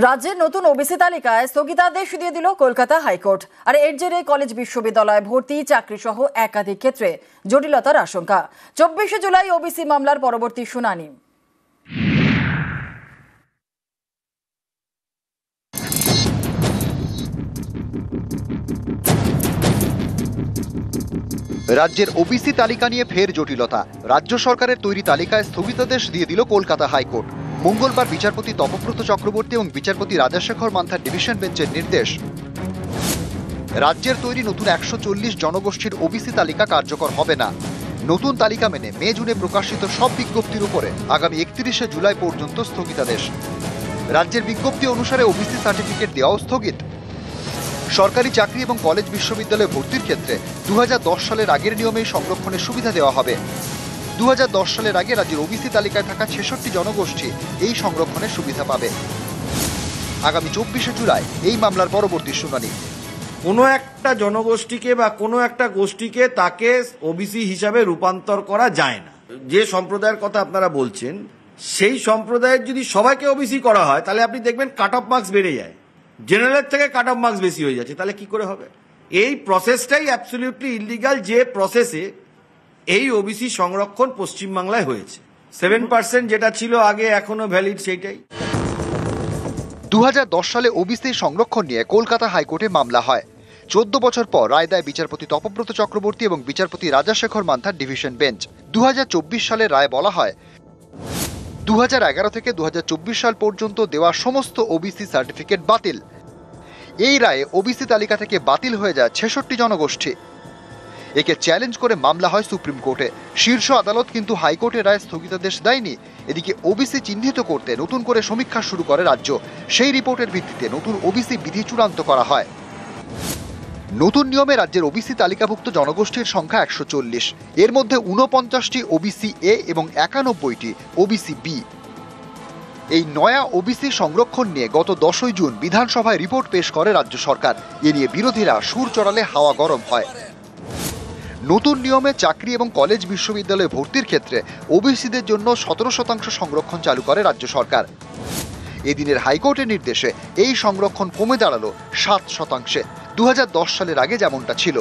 রাজ্যের নতুন ওবিসি তালিকায় স্থগিতাদেশ দিয়ে দিল কলকাতা হাইকোর্ট। আর এর জেরে কলেজ বিশ্ববিদ্যালয় ভর্তি, চাকরি সহ একাধিক ক্ষেত্রে জটিলতার আশঙ্কা। 24 জুলাই ওবিসি মামলার পরবর্তী শুনানি। রাজ্যের ওবিসি তালিকা নিয়ে ফের জটিলতা। রাজ্য সরকারের তৈরি তালিকায় স্থগিতাদেশ দিয়ে দিল কলকাতা হাইকোর্ট। মঙ্গলবার বিচারপতি তপব্রত চক্রবর্তী এবং বিচারপতি রাজাশেখর মান্থার ডিভিশন বেঞ্চের নির্দেশ, রাজ্যের তৈরি নতুন 140 জনগোষ্ঠীর ওবিসি তালিকা কার্যকর হবে না। নতুন তালিকা মেনে মে জুনে প্রকাশিত সব বিজ্ঞপ্তির উপরে আগামী 31 জুলাই পর্যন্ত স্থগিতাদেশ। রাজ্যের বিজ্ঞপ্তি অনুসারে ওবিসি সার্টিফিকেট দেওয়াও স্থগিত। সরকারি চাকরি এবং কলেজ বিশ্ববিদ্যালয়ে ভর্তির ক্ষেত্রে 2010 সালের আগের নিয়মেই সংরক্ষণের সুবিধা দেওয়া হবে। 2010 সালের আগে রাজ্যের ওবিসি তালিকায় থাকা 66 জনগোষ্ঠী এই সংরক্ষণের সুবিধা পাবে। আগামী 24 জুলাই এই মামলার পরবর্তী শুনানি। কোনো একটা জনগোষ্ঠীকে বা কোনো একটা গোষ্ঠীকে তাকে ওবিসি হিসাবে রূপান্তর করা যায় না। যে সম্প্রদায়ের কথা আপনারা বলছেন, সেই সম্প্রদায়ের যদি সবাইকে ওবিসি করা হয় তাহলে আপনি দেখবেন কাট অফ মার্কস বেড়ে যায়, জেনারেলের থেকে কাট অফ মার্কস বেশি হয়ে যাচ্ছে। তাহলে কি করে হবে? এই প্রসেসটাই অ্যাবসলিউটলি ইলিগাল, যে প্রসেসে এই ওবিসি সংরক্ষণ পশ্চিমবাংলায় হয়েছে। 7% যেটা ছিল আগে এখনো ভ্যালিড সেইটাই। 2010 সালে ওবিসি সংরক্ষণ নিয়ে কলকাতা হাইকোর্টে মামলা হয়। 14 বছর পর রায় দেয় বিচারপতি তপব্রত চক্রবর্তী এবং বিচারপতি রাজাশেখর মান্থার ডিভিশন বেঞ্চ। 2024 সালের রায় বলা হয়, 2011 থেকে 2024 সাল পর্যন্ত দেওয়া সমস্ত ওবিসি সার্টিফিকেট বাতিল। এই রায়ে ওবিসি তালিকা থেকে বাতিল হয়ে যায় 66 জনগোষ্ঠী। একে চ্যালেঞ্জ করে মামলা হয় সুপ্রিম কোর্টে। শীর্ষ আদালত কিন্তু হাইকোর্টের রায় স্থগিতাদেশ দেয়নি। এদিকে ওবিসি চিহ্নিত করতে নতুন করে সমীক্ষা শুরু করে রাজ্য। সেই রিপোর্টের ভিত্তিতে নতুন ওবিসি বিধি চূড়ান্ত করা হয়। নতুন নিয়মে রাজ্যের ওবিসি তালিকাভুক্ত জনগোষ্ঠীর সংখ্যা 140। এর মধ্যে 49টি ওবিসি এ এবং 91টি ওবিসি বি। এই নয়া ওবিসি সংরক্ষণ নিয়ে গত 10 জুন বিধানসভায় রিপোর্ট পেশ করে রাজ্য সরকার। এ নিয়ে বিরোধীরা সুর চড়ালে হাওয়া গরম হয়। নতুন নিয়মে চাকরি এবং কলেজ বিশ্ববিদ্যালয়ে ভর্তির ক্ষেত্রে ওবিসিদের জন্য 17% সংরক্ষণ চালু করে রাজ্য সরকার। এদিনের হাইকোর্টের নির্দেশে এই সংরক্ষণ কমে দাঁড়ালো 7%, 2010 সালের আগে যেমনটা ছিল।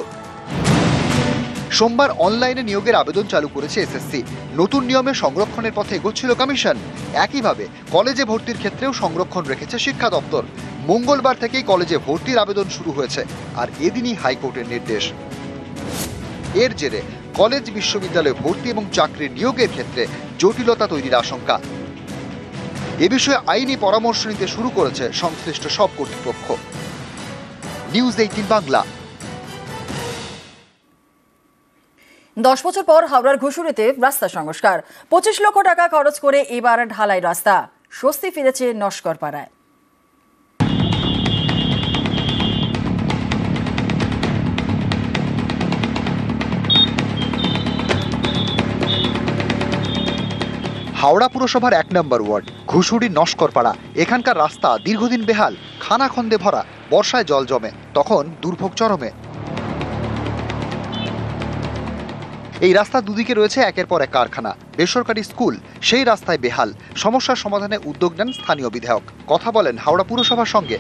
সোমবার অনলাইনে নিয়োগের আবেদন চালু করেছে এসএসসি। নতুন নিয়মে সংরক্ষণের পথে এগোচ্ছিল কমিশন। একইভাবে কলেজে ভর্তির ক্ষেত্রেও সংরক্ষণ রেখেছে শিক্ষা দপ্তর। মঙ্গলবার থেকেই কলেজে ভর্তির আবেদন শুরু হয়েছে, আর এদিনই হাইকোর্টের নির্দেশ। এর জেরে কলেজ বিশ্ববিদ্যালয়ে ভর্তি এবং চাকরির নিয়োগের ক্ষেত্রে জটিলতা তৈরির আশঙ্কা। এ বিষয়ে আইনি পরামর্শ নিতে শুরু করেছে সংশ্লিষ্ট সব কর্তৃপক্ষ। নিউজ 18 বাংলা। 10 বছর পর হাওড়ার ঘুষুরিতে রাস্তা সংস্কার। 25 লক্ষ টাকা খরচ করে এবার ঢালাই রাস্তা। স্বস্তি ফিরেছে নস্কর পাড়ায়। হাওড়া পুরসভার 1 নম্বর ওয়ার্ড ঘুষুরি নস্করপাড়া। এখানকার রাস্তা দীর্ঘদিন বেহাল, খানাখন্দে ভরা। বর্ষায় জল জমে, তখন দুর্ভোগ চরমে। এই রাস্তা দুদিকে রয়েছে একের পর এক কারখানা, বেসরকারি স্কুল। সেই রাস্তায় বেহাল। সমস্যার সমাধানে উদ্যোগ নেন স্থানীয় বিধায়ক। কথা বলেন হাওড়া পুরসভার সঙ্গে।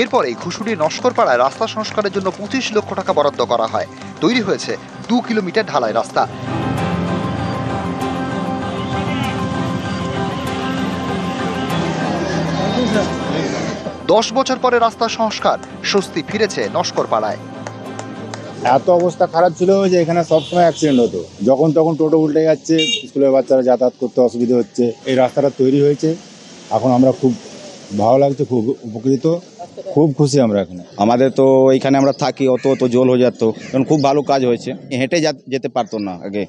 এরপরেই ঘুষুরি নস্করপাড়ায় রাস্তা সংস্কারের জন্য 25 লক্ষ টাকা বরাদ্দ করা হয়। তৈরি হয়েছে 2 কিলোমিটার ঢালাই রাস্তা। দশ বছর পরে রাস্তা সংস্কার, স্বস্তি ফিরেছে নস্করপাড়ায়। এত অবস্থা খারাপ ছিল যে এখানে সবসময় অ্যাক্সিডেন্ট হতো। যখন তখন টোটো উল্টে যাচ্ছে, স্কুলের বাচ্চারা যাতায়াত করতে অসুবিধা হচ্ছে। এই রাস্তাটা তৈরি হয়েছে, এখন আমরা খুব ভালো লাগছে, খুব উপকৃত, খুব খুশি আমরা এখানে। আমাদের তো এইখানে আমরা থাকি, অত জল হয়ে যেত, কারণ খুব ভালো কাজ হয়েছে। হেঁটে যেতে পারতো না আগে,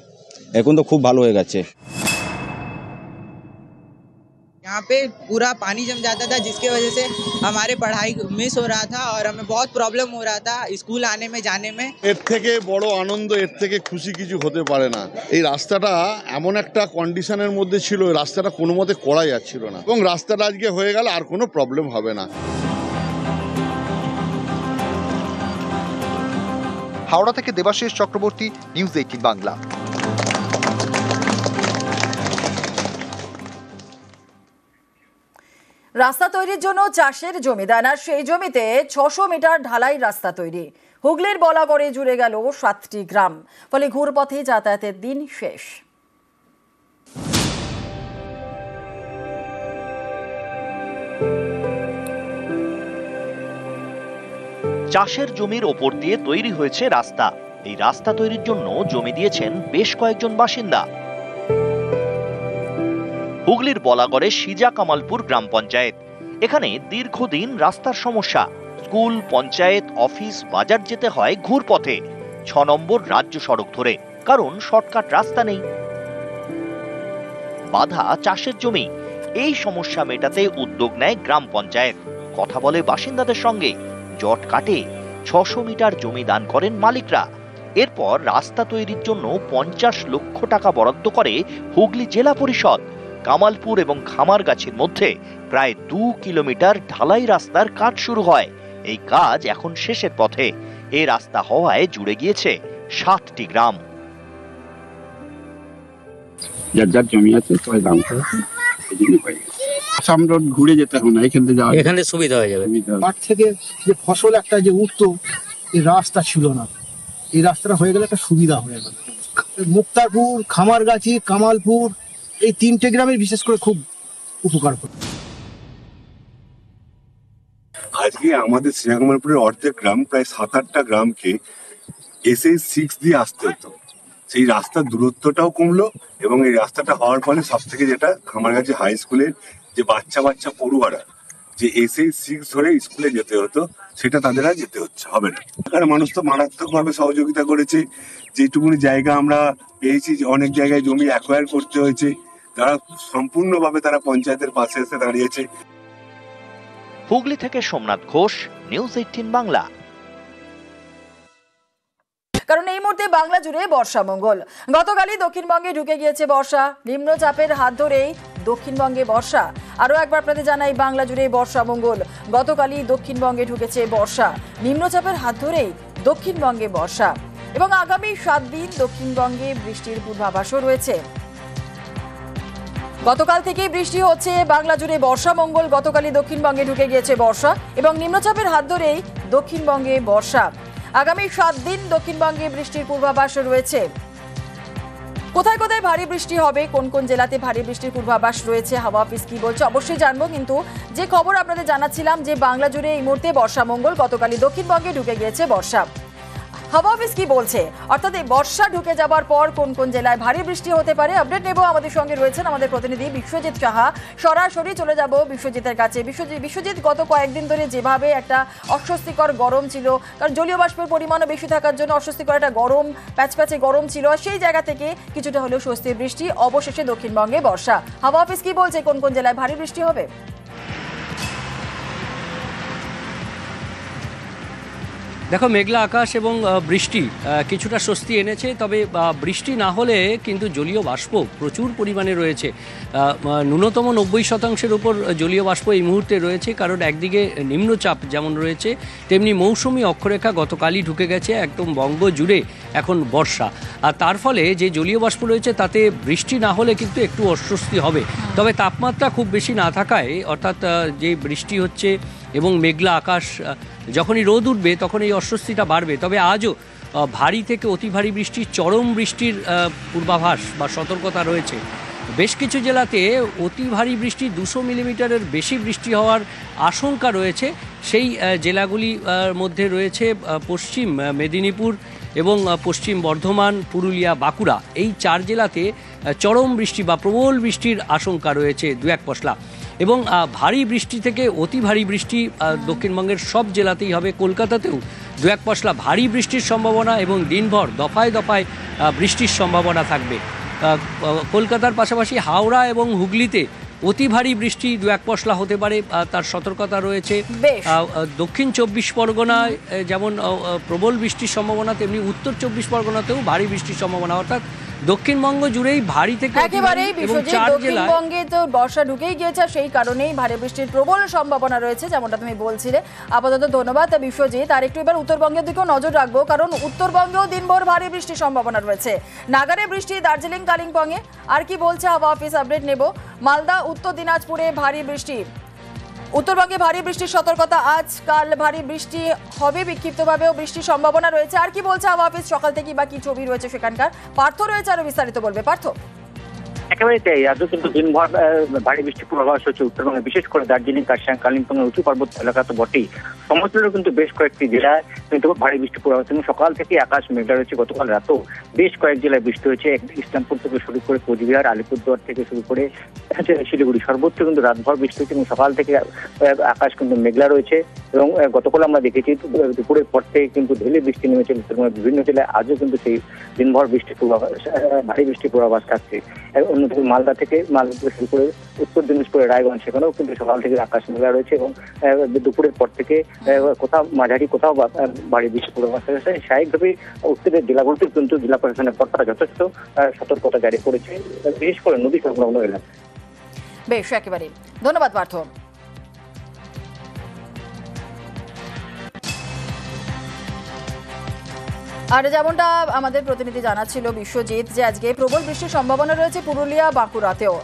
এখন তো খুব ভালো হয়ে গেছে। यहाँ पे पूरा पानी जम जाता था, जिसके वजह से हमारे पढ़ाई मिस हो रहा था और हमें बहुत प्रॉब्लम हो रहा था स्कूल आने में जाने में। এর থেকে বড় আনন্দ, এর থেকে খুশি কিছু হতে পারে না। এই রাস্তাটা এমন একটা কন্ডিশনের মধ্যে ছিল, রাস্তাটা কোনো মতে করা যাচ্ছিল না, এবং রাস্তাটা আজকে হয়ে গেল, আর কোনো প্রবলেম হবে না। হাওড়া থেকে দেবাশিস চক্রবর্তী, নিউজ 18 বাংলা। রাস্তা তৈরির জন্য চাষের জমি দেন, আর সেই জমিতে 600 মিটার ঢালাই রাস্তা তৈরি। হুগলির বলাগড়ে জুড়ে গেল 7টি গ্রাম, ফলে ঘুরপথে যাতায়াতের দিন শেষ। চাষের জমির ওপর দিয়ে তৈরি হয়েছে রাস্তা। এই রাস্তা তৈরির জন্য জমি দিয়েছেন বেশ কয়েকজন বাসিন্দা। হুগলির বলাগড়ে সিজা কামালপুর গ্রাম পঞ্চায়েত। এখানে দীর্ঘদিন রাস্তার সমস্যা। স্কুল, পঞ্চায়েত, অফিস, বাজার যেতে হয় ঘুরপথে 6 নম্বর রাজ্য সড়ক ধরে, কারণ শর্টকাট রাস্তা নেই। বাধা চাষের জমি। এই সমস্যা মেটাতে উদ্যোগ নেয় গ্রাম পঞ্চায়েত। কথা বলে বাসিন্দাদের সঙ্গে, জট কাটে 600 মিটার জমি দান করেন মালিকরা। এরপর রাস্তা তৈরির জন্য 50 লক্ষ টাকা বরাদ্দ করে হুগলি জেলা পরিষদ। কামালপুর এবং খামারগাছির মধ্যে প্রায় 2 কিলোমিটার ঢালাই রাস্তার কাজ শুরু হয়। এই কাজ এখন শেষের পথে। এই রাস্তা হওয়ায় জুড়ে গিয়েছে 7টি গ্রাম। যার যার জমি আছে সবাই দাম করে সামনে ঘুরে যেতে হবে না, এখান থেকে এখানে সুবিধা হয়ে যাবে। মাঠ থেকে যে ফসল একটা যে উঠতো, এই রাস্তা ছিল না, এই রাস্তাটা হয়ে গেলে একটা সুবিধা হয়ে গেল। মুক্তারপুর, খামারগাছি, কামালপুর, এই 3টে গ্রামের বিশেষ করে খুব উপকার করে। আজকে আমাদের শ্রীরামপুরের অর্ধেক গ্রাম, প্রায় 7-8টা গ্রামকে SH6 দিয়ে আসতে হতো। সেই রাস্তার দূরত্বটাও কমলো এবং এই রাস্তাটা হওয়ার ফলে সব থেকে যেটা খামারগাছি হাই স্কুলের যে বাচ্চা পড়ুয়ারা যে SH6 ধরে স্কুলে যেতে হতো, সেটা তাদের আর যেতে হবে না। কারণ মানুষ তো মারাত্মকভাবে সহযোগিতা করেছে। যেটুকুনি জায়গা আমরা পেয়েছি, অনেক জায়গায় জমি অ্যাকোয়ার করতে হয়েছে, তারা সম্পূর্ণভাবে তারা পঞ্চায়েতের পাশে এসে দাঁড়িয়েছে। হুগলি থেকে সোমনাথ ঘোষ, নিউজ 18 বাংলা। কারণ এই মুহূর্তে বাংলা জুড়ে বর্ষা মঙ্গল। গতকালই দক্ষিণবঙ্গে ঢুকে গিয়েছে বর্ষা। নিম্নচাপের হাত ধরেই দক্ষিণবঙ্গে বর্ষা। আরও একবার আপনাদের জানাই, বাংলা জুড়ে বর্ষা মঙ্গল। গতকালই দক্ষিণবঙ্গে ঢুকেছে বর্ষা। নিম্নচাপের হাত ধরেই দক্ষিণবঙ্গে বর্ষা, এবং আগামী 7 দিন দক্ষিণবঙ্গে বৃষ্টির পূর্বাভাসও রয়েছে। গতকাল থেকেই বৃষ্টি হচ্ছে। বাংলা জুড়ে বর্ষা মঙ্গল। গতকালই দক্ষিণবঙ্গে ঢুকে গিয়েছে বর্ষা এবং নিম্নচাপের হাত ধরেই দক্ষিণবঙ্গে বর্ষা। আগামী 7 দিন দক্ষিণবঙ্গে বৃষ্টির পূর্বাভাস রয়েছে। কোথায় কোথায় ভারী বৃষ্টি হবে, কোন কোন জেলাতে ভারী বৃষ্টির পূর্বাভাস রয়েছে, হাওয়া অফিস কি বলছে অবশ্যই জানবো। কিন্তু যে খবর আপনাদের জানাচ্ছিলাম যে বাংলা জুড়ে এই মুহূর্তে বর্ষা মঙ্গল, গতকালই দক্ষিণবঙ্গে ঢুকে গিয়েছে বর্ষা। হাওয়া অফিস কি বলছে, অর্থাৎ এই বর্ষা ঢুকে যাবার পর কোন কোন জেলায় ভারী বৃষ্টি হতে পারে, আপডেট নেব। আমাদের সঙ্গে রয়েছেন আমাদের প্রতিনিধি বিশ্বজিৎ সাহা। সরাসরি চলে যাব বিশ্বজিতের কাছে। বিশ্বজিৎ, গত কয়েকদিন ধরে যেভাবে একটা অস্বস্তিকর গরম ছিল, কারণ জলীয় বাষ্পের পরিমাণও বেশি থাকার জন্য অস্বস্তিকর একটা গরম, প্যাচপ্যাচে গরম ছিল, সেই জায়গা থেকে কিছুটা হলেও স্বস্তির বৃষ্টি। অবশেষে দক্ষিণবঙ্গে বর্ষা। হাওয়া অফিস কি বলছে, কোন কোন জেলায় ভারী বৃষ্টি হবে? দেখো, মেঘলা আকাশ এবং বৃষ্টি কিছুটা স্বস্তি এনেছে, তবে বৃষ্টি না হলে কিন্তু জলীয় বাষ্প প্রচুর পরিমাণে রয়েছে। ন্যূনতম 90% উপর জলীয় বাষ্প এই মুহূর্তে রয়েছে, কারণ একদিকে নিম্নচাপ যেমন রয়েছে, তেমনি মৌসুমি অক্ষরেখা গতকালই ঢুকে গেছে একদম বঙ্গ জুড়ে এখন বর্ষা। আর তার ফলে যে জলীয় বাষ্প রয়েছে তাতে বৃষ্টি না হলে কিন্তু একটু অস্বস্তি হবে। তবে তাপমাত্রা খুব বেশি না থাকায়, অর্থাৎ যে বৃষ্টি হচ্ছে এবং মেঘলা আকাশ, যখনই রোদ উঠবে তখন এই অস্বস্তিটা বাড়বে। তবে আজও ভারী থেকে অতি ভারী বৃষ্টির, চরম বৃষ্টির পূর্বাভাস বা সতর্কতা রয়েছে। বেশ কিছু জেলাতে অতি ভারী বৃষ্টি 200 মিলিমিটারের বেশি বৃষ্টি হওয়ার আশঙ্কা রয়েছে। সেই জেলাগুলির মধ্যে রয়েছে পশ্চিম মেদিনীপুর এবং পশ্চিম বর্ধমান, পুরুলিয়া, বাঁকুড়া। এই 4 জেলাতে চরম বৃষ্টি বা প্রবল বৃষ্টির আশঙ্কা রয়েছে 2-1 পশলা। এবং ভারী বৃষ্টি থেকে অতি ভারী বৃষ্টি দক্ষিণবঙ্গের সব জেলাতেই হবে। কলকাতাতেও 2-1 পশলা ভারী বৃষ্টির সম্ভাবনা এবং দিনভর দফায় দফায় বৃষ্টির সম্ভাবনা থাকবে। কলকাতার পাশাপাশি হাওড়া এবং হুগলিতে অতি ভারী বৃষ্টি 2-1 পশলা হতে পারে, তার সতর্কতা রয়েছে। বেশ। দক্ষিণ 24 পরগনায় যেমন প্রবল বৃষ্টির সম্ভাবনা, তেমনি উত্তর 24 পরগনাতেও ভারী বৃষ্টির সম্ভাবনা, অর্থাৎ দক্ষিণবঙ্গ জুড়েই ভারী থেকে একেবারেই এবং বিশ্বজিৎ, 4 জেলায় দক্ষিণবঙ্গে তো বর্ষা ঢুকেই গিয়েছে, সেই কারণেই ভারী বৃষ্টির প্রবল সম্ভাবনা রয়েছে, যেমনটা তুমি বলছিলে। আপাতত ধন্যবাদ বিশ্বজিৎ। আর একটু এবার উত্তরবঙ্গের দিকেও নজর রাখবো, কারণ উত্তরবঙ্গেও দিনভর ভারী বৃষ্টির সম্ভাবনা রয়েছে। নাগারে বৃষ্টি দার্জিলিং কালিম্পংয়ে। আর কি বলছে হাওয়া অফিস, আপডেট নেব। মালদা, উত্তর দিনাজপুরে ভারী বৃষ্টি। উত্তরবঙ্গে ভারী বৃষ্টির সতর্কতা আজ, কাল ভারী বৃষ্টি হবে, বিক্ষিপ্তভাবেও বৃষ্টির সম্ভাবনা রয়েছে। আর কি বলছে হাওয়া অফিস সকাল থেকে, বা কি ছবি রয়েছে সেখানকার? পার্থ রয়েছে, আরো বিস্তারিত বলবে পার্থ। একেবারে তাই, আজও কিন্তু দিনভর ভারী বৃষ্টির পূর্বাভাস হচ্ছে উত্তরবঙ্গে, বিশেষ করে দার্জিলিং, কার্শিয়াং, কালিম্পংয়ের উঁচু পার্বত্য এলাকা তো বটেই, সমতলেরও কিন্তু বেশ কয়েকটি জেলায় কিন্তু ভারী বৃষ্টি পূর্বাভাস। এবং সকাল থেকে আকাশ মেঘলা রয়েছে। গতকাল রাতেও বেশ কয়েক জেলায় বৃষ্টি হয়েছে, ইসলামপুর থেকে শুরু করে কোচবিহার, আলিপুরদুয়ার থেকে শুরু করে শিলিগুড়ি, সর্বোচ্চ কিন্তু রাতভর বৃষ্টি হয়েছে এবং সকাল থেকে আকাশ কিন্তু মেঘলা রয়েছে। এবং গতকাল আমরা দেখেছি দুপুরের পর থেকে কিন্তু ঢেলে বৃষ্টি নেমেছে উত্তরবঙ্গের বিভিন্ন জেলায়। আজও কিন্তু সেই দিনভর বৃষ্টির পূর্বাভাস, ভারী বৃষ্টির পূর্বাভাস থাকছে। অন্যদিকে মালদা থেকে শুরু করে উত্তর দিনাজপুরের রায়গঞ্জ, সেখানেও কিন্তু সকাল থেকে আকাশ মেঘলা রয়েছে এবং দুপুরের পর থেকে কোথাও মাঝারি, কোথাও ভারী বৃষ্টির পূর্বাভাস রয়েছে। স্বাভাবিকভাবেই উত্তরের জেলাগুলোতে কিন্তু জেলা প্রশাসনের কর্তারা যথেষ্ট সতর্কতা জারি করেছে, বিশেষ করে নদী সংলগ্ন এলাকায়। বেশ, একেবারে ধন্যবাদ পার্থ। আর যেমনটা আমাদের প্রতিনিধি জানাচ্ছিল বিশ্বজিৎ, যে আজকে প্রবল বৃষ্টির সম্ভাবনা রয়েছে পুরুলিয়া, বাঁকুড়াতেও।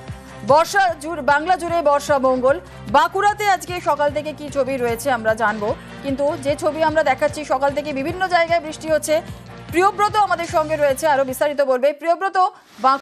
বাংলা জুড়ে বর্ষা মঙ্গল। বাঁকুড়াতে আজকে সকাল থেকে কি ছবি রয়েছে আমরা জানবো, কিন্তু যে ছবি আমরা দেখাচ্ছি, সকাল থেকে বিভিন্ন জায়গায় বৃষ্টি হচ্ছে। প্রিয়ব্রত আমাদের সঙ্গে রয়েছে, আরো বিস্তারিত বলবে। প্রিয়ব্রত,